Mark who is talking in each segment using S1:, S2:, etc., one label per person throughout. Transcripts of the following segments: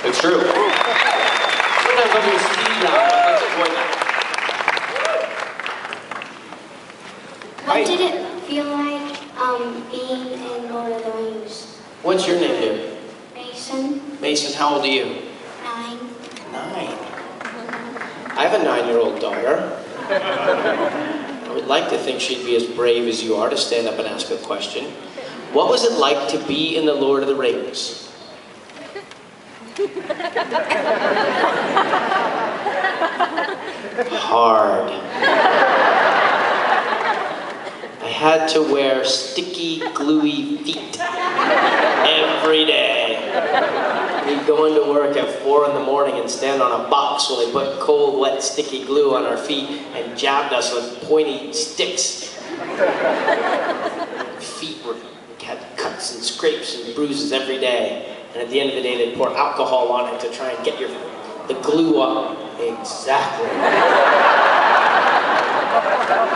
S1: It's true. Sometimes I'll do a speed round, but let's avoid that.
S2: What did it feel like being in Lord of the Rings?
S1: What's your name, dear?
S2: Mason,
S1: Mason, how old are you?
S2: 9.
S1: 9. I have a 9-year-old daughter. I would like to think she'd be as brave as you are to stand up and ask a question. What was it like to be in the Lord of the Rings? Hard. I had to wear sticky, gluey feet every day. We'd go into work at 4 in the morning and stand on a box while they put cold, wet, sticky glue on our feet and jabbed us with pointy sticks. Feet had cuts and scrapes and bruises every day. And at the end of the day, they'd pour alcohol on it to try and get the glue up. Exactly.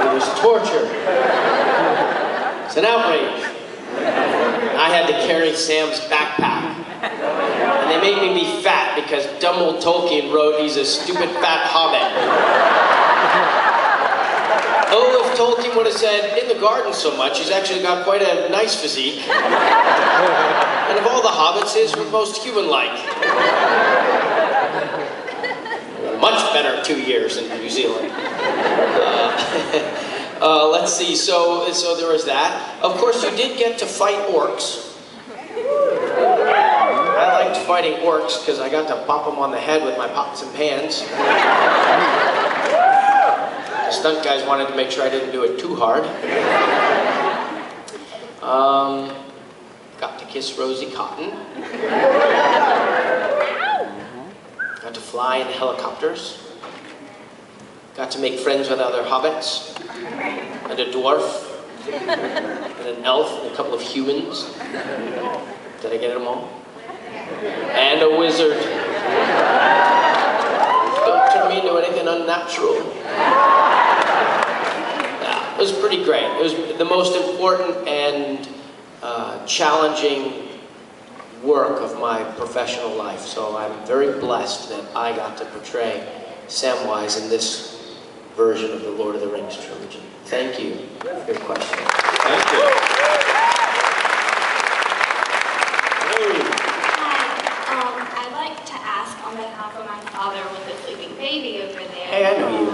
S1: It was torture. It's an outrage. I had to carry Sam's backpack. And they made me be fat because dumb old Tolkien wrote he's a stupid fat hobbit. Oh, if Tolkien would have said, in the garden so much, he's actually got quite a nice physique. And of all the hobbits, his was most human-like. Much better 2 years in New Zealand. Let's see, so there was that. Of course, you did get to fight orcs. I liked fighting orcs because I got to pop them on the head with my pots and pans. The stunt guys wanted to make sure I didn't do it too hard. Got to kiss Rosie Cotton. Got to fly in helicopters. Got to make friends with other hobbits. And a dwarf. And an elf and a couple of humans. Did I get them all? And a wizard. Don't turn me into anything unnatural. Yeah, it was pretty great. It was the most important and challenging work of my professional life. So I'm very blessed that I got to portray Samwise in this version of the Lord of the Rings trilogy. Thank you for your question. Thank you.
S2: I'd like to ask on behalf of my father with the sleeping baby over there.
S1: Hey, I know you.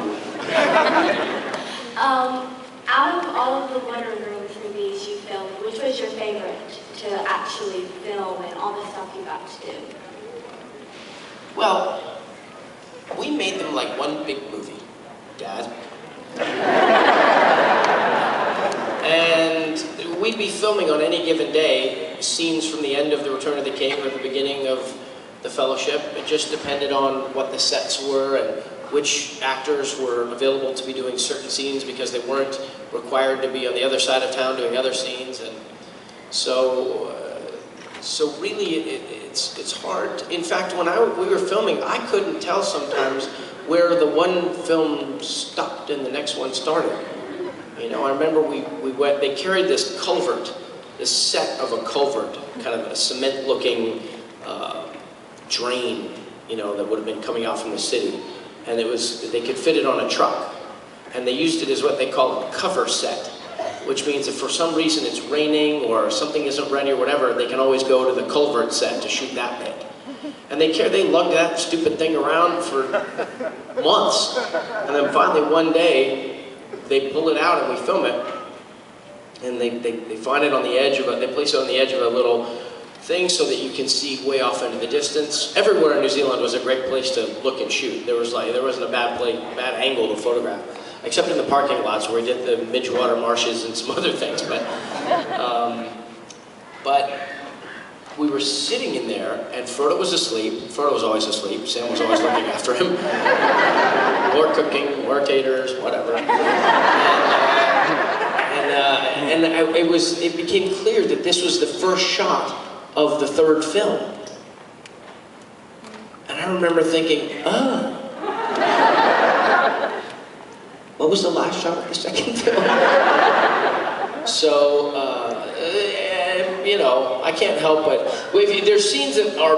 S2: Out of all of the Waterroom movies you filmed, which was your favorite to actually film and all the stuff you got to do?
S1: Well, we made them like one big movie, Dad. And we'd be filming on any given day scenes from the end of The Return of the King or the beginning of The Fellowship. It just depended on what the sets were and which actors were available to be doing certain scenes because they weren't required to be on the other side of town doing other scenes. And so really it's hard. In fact, when we were filming, I couldn't tell sometimes where the one film stopped and the next one started. You know, I remember they carried this culvert, this set of a culvert, kind of a cement-looking drain, you know, that would have been coming out from the city. And they could fit it on a truck. And they used it as what they call a cover set, which means if for some reason it's raining or something isn't ready or whatever, they can always go to the culvert set to shoot that bit. And they lugged that stupid thing around for months. And then finally one day, they pull it out and we film it. And they find it on the edge they place it on the edge of a little thing so that you can see way off into the distance. Everywhere in New Zealand was a great place to look and shoot. There wasn't a bad angle to photograph, except in the parking lots where we did the Midgewater marshes and some other things. But we were sitting in there, and Frodo was asleep. Frodo was always asleep. Sam was always looking after him. More cooking, more taters, whatever. It became clear that this was the first shot of the third film. And I remember thinking, what was the last shot of the second film? So, you know, I can't help but, there's scenes that are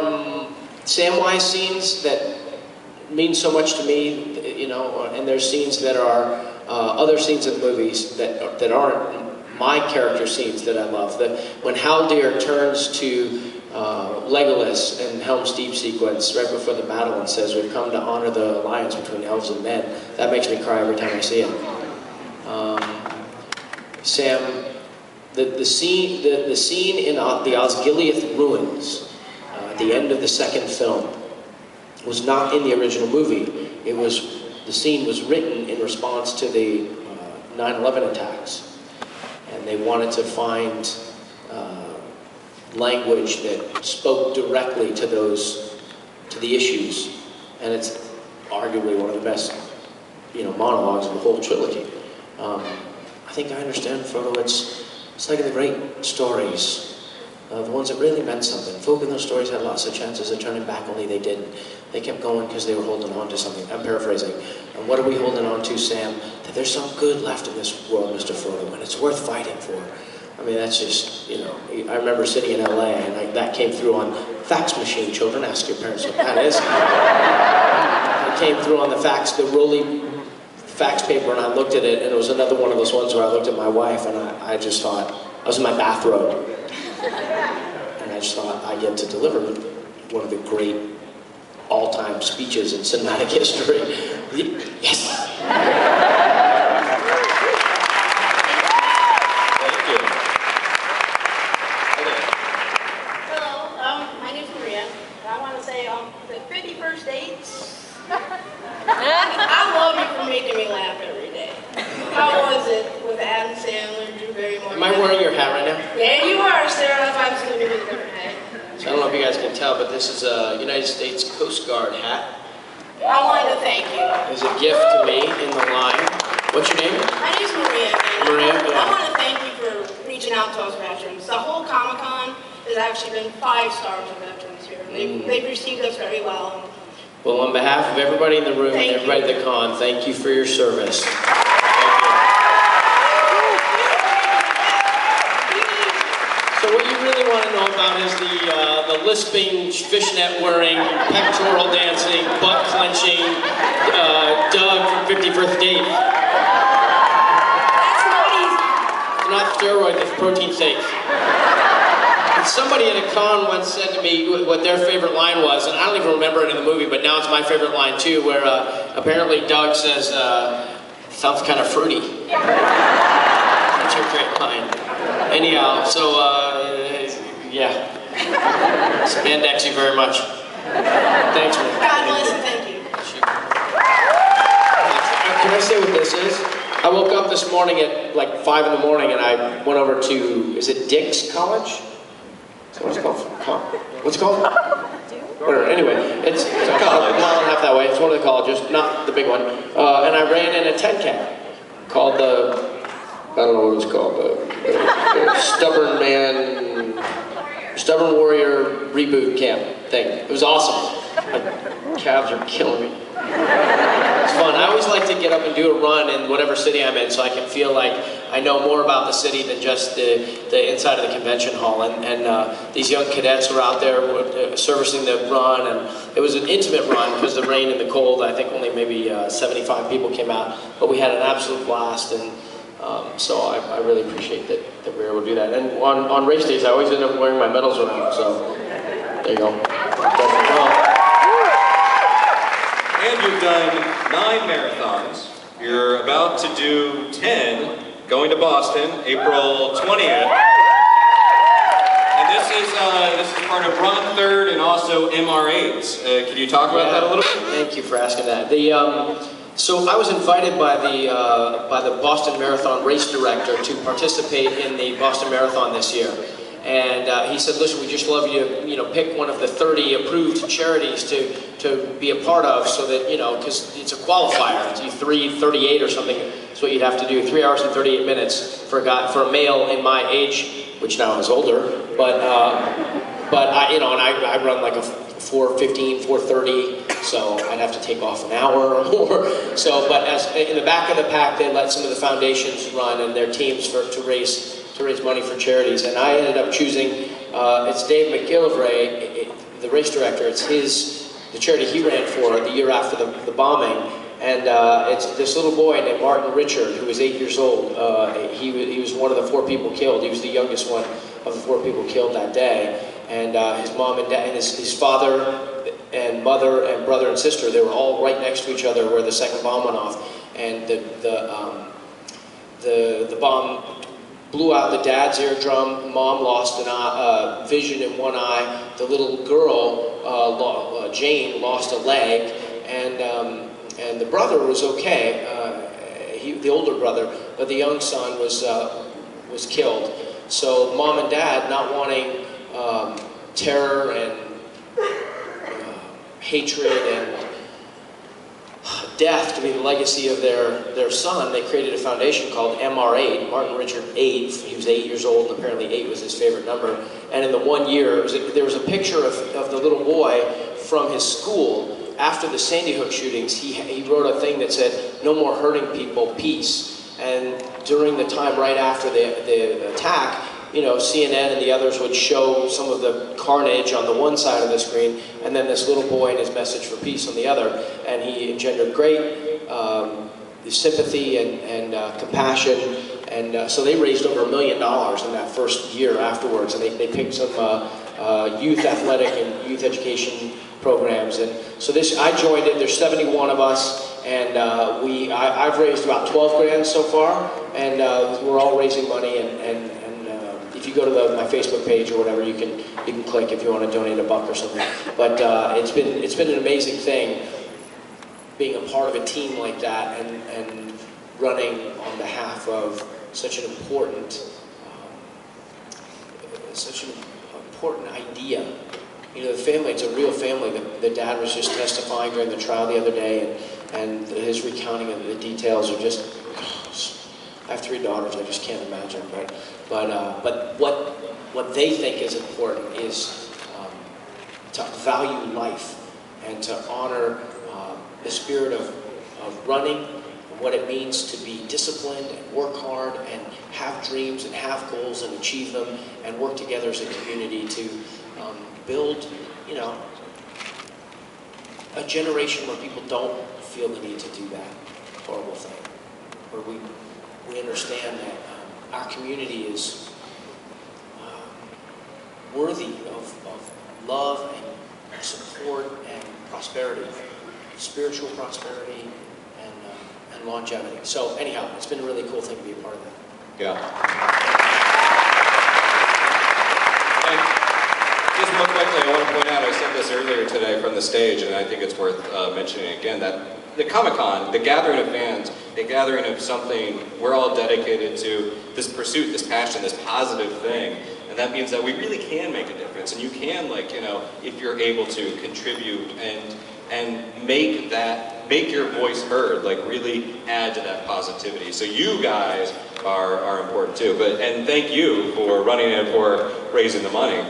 S1: Samwise scenes that mean so much to me, you know, and there's scenes that are other scenes in movies that aren't my character scenes that I love. When Haldir turns to Legolas in Helm's Deep sequence right before the battle and says, "We've come to honor the alliance between elves and men," that makes me cry every time I see it. Sam, the scene in the Osgiliath ruins at the end of the second film was not in the original movie. The scene was written in response to the 9/11 attacks, and they wanted to find language that spoke directly to the issues, and it's arguably one of the best, you know, monologues of the whole trilogy. I think I understand, Frodo. It's like in the great stories, the ones that really meant something. Folk in those stories had lots of chances of turning back, only they didn't. They kept going because they were holding on to something. I'm paraphrasing. And what are we holding on to, Sam? That there's some good left in this world, Mr. Frodo, and it's worth fighting for. I mean, that's just, you know, I remember sitting in LA, and that came through on fax machine. Children, ask your parents what that is. It came through on the rolling fax paper, and I looked at it, and it was another one of those ones where I looked at my wife, and I just thought, I was in my bathrobe, and I just thought, I get to deliver one of the great all-time speeches in cinematic history. Yes!
S3: Thank you.
S4: Hello, my name's Maria, and I want to say the 51st dates. I love you for making me laugh every day. How was it with Adam Sandler, Drew Barrymore?
S1: Am I wearing your hat right now?
S4: Yeah, you are, Sarah. That's why I'm just going to give you a different hat.
S1: So I don't know if you guys can tell, but this is a United States Coast Guard hat.
S4: I wanted to thank you.
S1: It's a gift to me in the line. What's your name?
S4: My name's Maria.
S1: Maria,
S4: I
S1: yeah.
S4: want to thank you for reaching out to us veterans. The whole Comic-Con has actually been 5 stars of veterans here. They've received us very well.
S1: Well, on behalf of everybody in the room and everybody at the con, thank you for your service. Thank you. So what you really want to know about is the lisping, fishnet wearing, pectoral dancing, butt clenching Doug from 51st Date.
S4: That's not easy.
S1: It's not steroids, it's protein shakes. Somebody at a con once said to me what their favorite line was, and I don't even remember it in the movie, but now it's my favorite line too, where apparently Doug says, sounds kind of fruity. That's your great line. Anyhow, so, yeah. Spandex you very much. Thanks, man.
S4: God bless and thank you.
S1: Can I say what this is? I woke up this morning at like 5 in the morning and I went over to, is it Dick's College? What's it called? What's it called? Whatever. Anyway, it's a college, mile and a half that way. It's one of the colleges, not the big one. And I ran in a 10K called the, I don't know what it's called, the Stubborn Warrior Reboot Camp thing. It was awesome. My calves are killing me. It's fun. I always like to get up and do a run in whatever city I'm in so I can feel like I know more about the city than just the inside of the convention hall. And these young cadets were out there servicing the run, and it was an intimate run because the rain and the cold. I think only maybe 75 people came out, but we had an absolute blast, and so I really appreciate that we were able to do that. And on race days, I always end up wearing my medals around, so there you go.
S3: And you've done 9 marathons. You're about to do 10, going to Boston, April 20th. And this is part of Run Third and also MR8s. Can you talk about that a little bit?
S1: Thank you for asking that. So I was invited by the Boston Marathon race director to participate in the Boston Marathon this year. And he said, listen, we just love you to, pick one of the 30 approved charities to be a part of so that, because it's a qualifier. It's 3:38 or something. That's what you'd have to do, 3 hours and 38 minutes for a male in my age, which now is older. But I run like a 4:15, 4:30, so I'd have to take off an hour or more. So, but in the back of the pack, they let some of the foundations run and their teams to race to raise money for charities, and I ended up choosing, it's Dave McGillivray, the race director. It's the charity he ran for the year after the bombing, and it's this little boy named Martin Richard, who was 8 years old. He was one of the 4 people killed. He was the youngest one of the 4 people killed that day, and his mom and dad, and his father and mother and brother and sister, they were all right next to each other where the second bomb went off, and the bomb blew out the dad's eardrum. Mom lost vision in one eye. The little girl, Jane, lost a leg, and the brother was okay. The older brother, but the young son was killed. So mom and dad, not wanting terror and hatred and death to be the legacy of their son, they created a foundation called MR8, Martin Richard 8. He was 8 years old, and apparently 8 was his favorite number. And in the 1 year, there was a picture of the little boy from his school. After the Sandy Hook shootings, he wrote a thing that said, "No more hurting people, peace." And during the time right after the attack, you know, CNN and the others would show some of the carnage on the one side of the screen, and then this little boy and his message for peace on the other. And he engendered great sympathy and compassion. And so they raised over $1 million in that first year afterwards. And they picked some youth athletic and youth education programs. And so I joined it. There's 71 of us. And I've raised about 12 grand so far. And we're all raising money, and if you go to my Facebook page or whatever, you can click if you want to donate $1 or something. But it's been an amazing thing being a part of a team like that and running on behalf of such an important idea. You know, the family, it's a real family. The dad was just testifying during the trial the other day, and his recounting of the details are just. I have 3 daughters. I just can't imagine. But what they think is important is to value life and to honor the spirit of running and what it means to be disciplined and work hard and have dreams and have goals and achieve them and work together as a community to build, you know, a generation where people don't feel the need to do that horrible thing, where we understand that our community is worthy of love and support and prosperity, spiritual prosperity and longevity. So anyhow, it's been a really cool thing to be a part of that.
S3: Yeah. And just real quickly, I want to point out, I said this earlier today from the stage, and I think it's worth mentioning again, that the Comic-Con, the gathering of fans, the gathering of something we're all dedicated to, this pursuit, this passion, this positive thing. And that means that we really can make a difference. And you can, like, you know, if you're able to contribute and make your voice heard, like really add to that positivity. So you guys are important too. And thank you for running and for raising the money.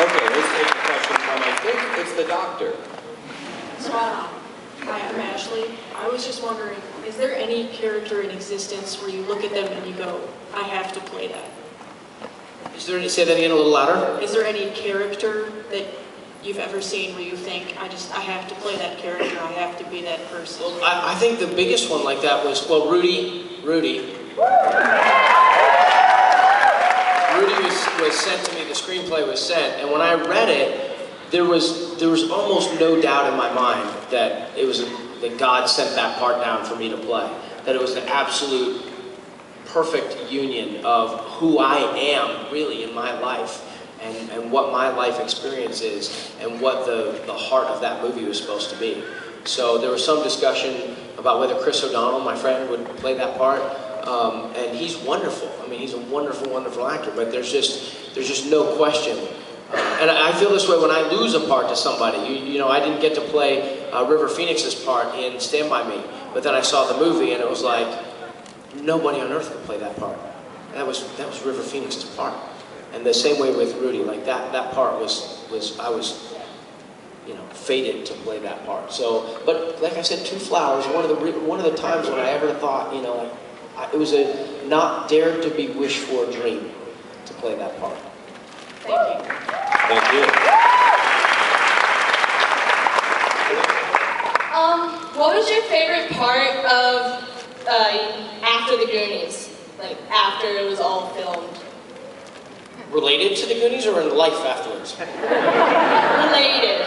S3: Okay, let's take a question from, I think it's the doctor.
S5: So, hi, I'm Ashley. I was just wondering, is there any character in existence where you look at them and you go, I have to play that?
S1: Say that again a little louder?
S5: Is there any character that you've ever seen where you think, I have to play that character, I have to be that person?
S1: Well, I think the biggest one like that was, well, Rudy. Rudy was sent to me, the screenplay was sent, and when I read it, there was almost no doubt in my mind that that God sent that part down for me to play. That it was an absolute perfect union of who I am really in my life and what my life experience is and what the heart of that movie was supposed to be. So there was some discussion about whether Chris O'Donnell, my friend, would play that part. And he's wonderful. I mean, he's a wonderful, wonderful actor, but there's just no question. And I feel this way when I lose a part to somebody. You know, I didn't get to play River Phoenix's part in Stand By Me, but then I saw the movie and it was like, nobody on earth could play that part. That was River Phoenix's part. And the same way with Rudy, like that part was fated to play that part. So, but like I said, Two Flowers, one of the times when I ever thought, it was a not dared to be wished for dream to play that part.
S5: Thank you.
S3: Thank you.
S6: What was your favorite part of after the Goonies? Like after it was all filmed?
S1: Related to the Goonies or in life afterwards?
S6: Related.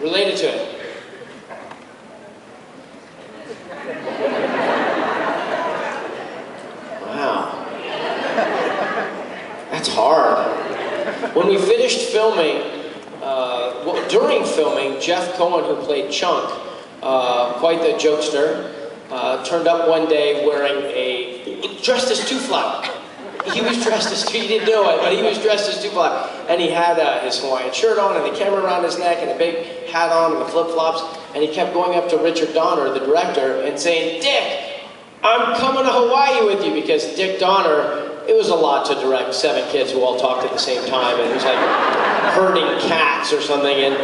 S1: Related to it. Wow. That's hard. When we finished filming, during filming, Jeff Cohen, who played Chunk, quite the jokester, turned up one day dressed as Two Flower. He was dressed as he didn't know it, but he was dressed as Two Flower. And he had his Hawaiian shirt on and the camera around his neck and a big hat on and the flip-flops. And he kept going up to Richard Donner, the director, and saying, "Dick, I'm coming to Hawaii with you," because Dick Donner, it was a lot to direct 7 kids who all talked at the same time, and it was like herding cats or something, and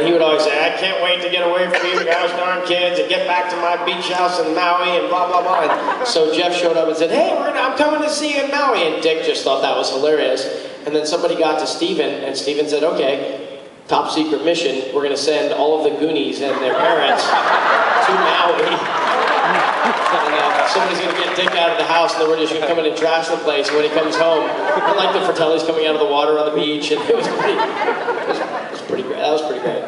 S1: he would always say, "I can't wait to get away from you guys darn kids and get back to my beach house in Maui," and blah, blah, blah. And so Jeff showed up and said, "Hey, I'm coming to see you in Maui," and Dick just thought that was hilarious. And then somebody got to Steven, and Steven said, "Okay, top secret mission, we're going to send all of the Goonies and their parents to Maui. And somebody's going to get Dick out of the house, and then we're just going to come in and trash the place. And when he comes home, like the Fratellis coming out of the water on the beach, and it was pretty great. That was pretty great."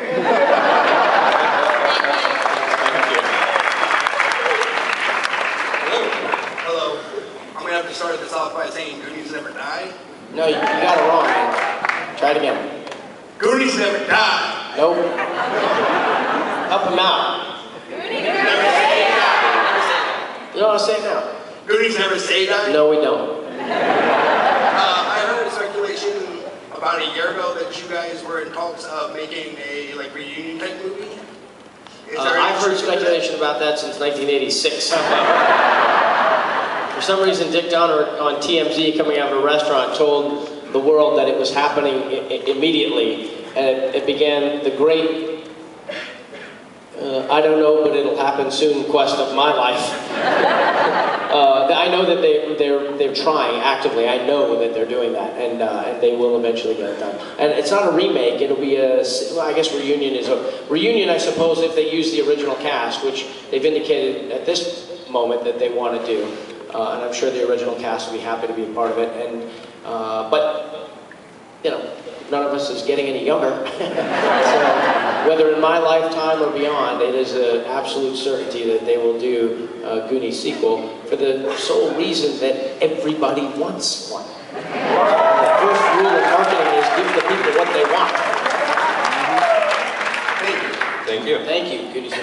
S7: Hello. I'm going to have to start this off by saying Goonies never die.
S1: No, you got it wrong, man. Try it again.
S7: Goonies never die.
S1: Nope. Help him out. You don't want to say it now.
S7: Goonies never say die.
S1: No, we don't.
S7: I heard a speculation about a year ago that you guys were in talks of making a reunion type movie. Is there any
S1: I've heard
S7: truth to that?
S1: speculation about that since 1986. For some reason, Dick Donner on TMZ coming out of a restaurant told the world that it was happening immediately, and it began the great I don't know, but it'll happen soon quest of my life. I know that they're trying actively. I know that they're doing that, and they will eventually get it done. And it's not a remake. It'll be I guess reunion is a reunion. I suppose if they use the original cast, which they've indicated at this moment that they want to do, and I'm sure the original cast will be happy to be a part of it. And but none of us is getting any younger. So whether in my lifetime or beyond, it is an absolute certainty that they will do a Goonies sequel for the sole reason that everybody wants one. The first rule of marketing is give the people what they want.
S3: Thank you.
S1: Thank you. Goonies.